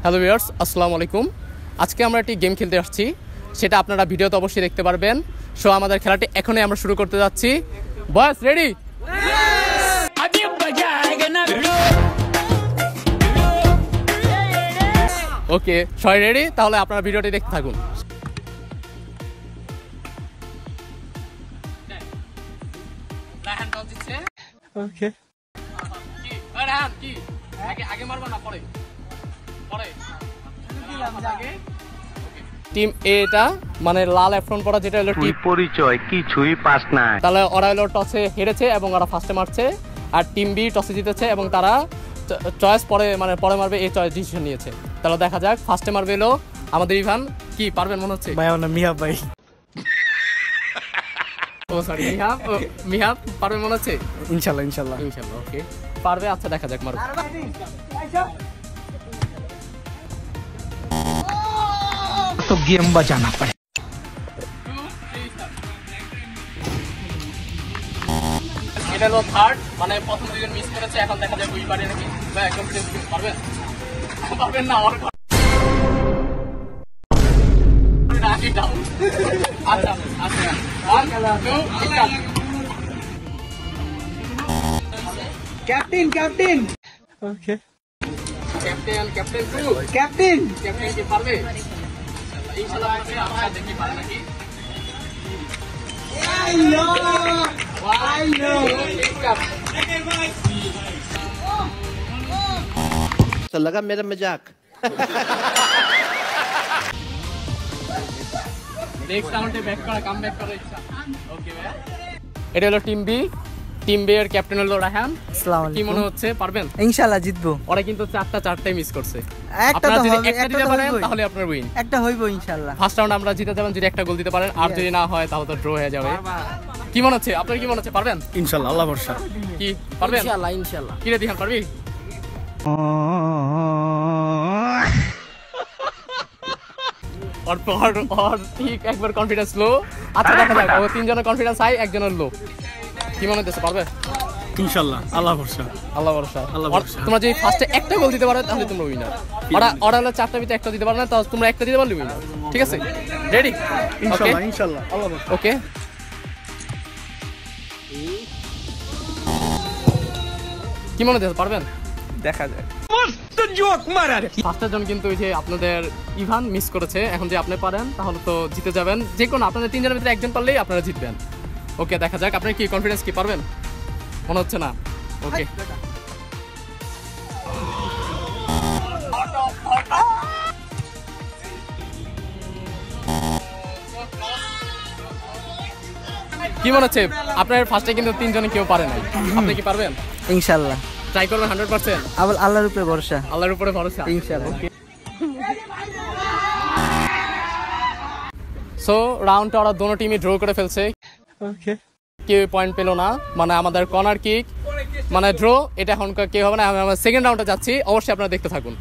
Hello viewers, আসসালামু আলাইকুম। আজকে আমরা একটি গেম খেলতে আসছি, সেটা আপনারা ভিডিওতে অবশ্যই দেখতে পারবেন। সো আমাদের খেলাটি এখনই আমরা শুরু করতে যাচ্ছি। বয়েস রেডি? ওকে, সবাই রেডি? তাহলে আপনারা ভিডিওটি দেখতে থাকুন। ওকে, আগে মারবা না পরে? টিম এটা মানে লাল এফরন পড়া, যেটা হলো টিম পরিচয় কিছুই পাস না। তাহলে ওরা হলো টসে হেরেছে এবং ওরা ফার্স্টে মারছে, আর টিম বি টসে জিতেছে এবং তারা চয়েস পরে মারবে, এই চয়েস ডিসিশন নিয়েছে। তাহলে দেখা যাক, ফার্স্টে মারবে হলো আমাদের ইভান। কি পারবেন মনে হচ্ছে? ভাই আমার নাম মিহাব ভাই। ও সরি, মিহাব পারবে মনে হচ্ছে? ইনশাল্লাহ ইনশাল্লাহ ইনশাআল্লাহ। ওকে, পারবে। আচ্ছা, দেখা যাক, মারো। তো গেম বাজানা পড়ে। এটা হলো থার্ড, মানে প্রথম দুজন মিস করেছে। এখন দেখা যায় বুঝি পারে নাকি বা একদম পারবেন? পারবেন না আমার। আচ্ছা আচ্ছা, 1 2 3। Captain captain. Okay, captain 2। Captain captain কি পারবে? ইনশাআল্লাহ পারবে। আমরা দেখি পারে নাকি। I know. तो लगा मेरा मजाक। নেক্সট রাউন্ডে ব্যাক করা, কাম ব্যাক করার ইচ্ছা। ওকে ভাইয়া, এটা হলো টিম বি। টিম বি এর ক্যাপ্টেন হলো রায়হান। আসসালামু কি মনে হচ্ছে, পারবেন? ইনশাআল্লাহ জিতবো। ওরা কিন্তু চারটাই মিস করছে। একটা আপনারা তো যদি হবে, একটা দিতে পারেন তাহলে আপনার উইন। একটা হইবো ইনশাআল্লাহ। ফার্স্ট রাউন্ড আমরা জিতে যাবেন যদি একটা গোল দিতে পারেন, আর যদি না হয় তাহলে তো ড্র হয়ে যাবে। কি মনে হচ্ছে আপনার? কি মনে হচ্ছে, পারবেন? ইনশাআল্লাহ, আল্লাহ ভরসা। কি পারবেন? ইনশাআল্লাহ ইনশাআল্লাহ। কি রে দিহান, পারবি? और ঠিক একবার কনফিডেন্স লো। আচ্ছা, দেখা যাক। ও তিনজনের কনফিডেন্স হাই, একজনের লো। কি মনে হচ্ছে, পারবে? ইনশাআল্লাহ, আল্লাহ ভরসা। আল্লাহ ভরসা। আল্লাহ ভরসা। তোমরা যদি ফার্স্টে একটা গোল দিতে পারো তাহলে তোমরা উইনার। ওরা হলো চারটা ভিতরে একটা দিতে পারো না, তাহলে তোমরা একটা দিতে পারলে উইনার। ঠিক আছে, রেডি? ইনশাআল্লাহ ইনশাআল্লাহ, আল্লাহ ভরসা। ওকে, কি মনে হচ্ছে, পারবেন? দেখা যায়। ফার্স্টের জন কিন্তু ওই যে আপনাদের ইভান মিস করেছে। এখন যে আপনি পারেন তাহলে তো জিতে যাবেন। যে কোনো আপনাদের তিনজনের ভিতরে একজন পারলেই আপনারা জিতবেন। ওকে, দেখা যাক আপনার কি কনফিডেন্স, কি পারবেন? মনে হচ্ছে না। ওকে, কি মনে হচ্ছে আপনার? ফার্স্টে কিন্তু তিনজনে কেউ পারে নাই, আপনি কি পারবেন? ইনশাআল্লাহ ট্রাই করবেন 100%? আল্লাহর উপরে ভরসা। আল্লাহর উপরে ভরসা, ইনশাআল্লাহ। সো রাউন্ডটা ওরা দোনো টিমই ড্র করে ফেলছে। ওকে, কেউ পয়েন্ট পেলো না, মানে আমাদের কর্নার কিক মানে ড্র। এটা এখন কেউ হবে না। আমরা সেকেন্ড রাউন্ডে যাচ্ছি, অবশ্যই আপনারা দেখতে থাকুন।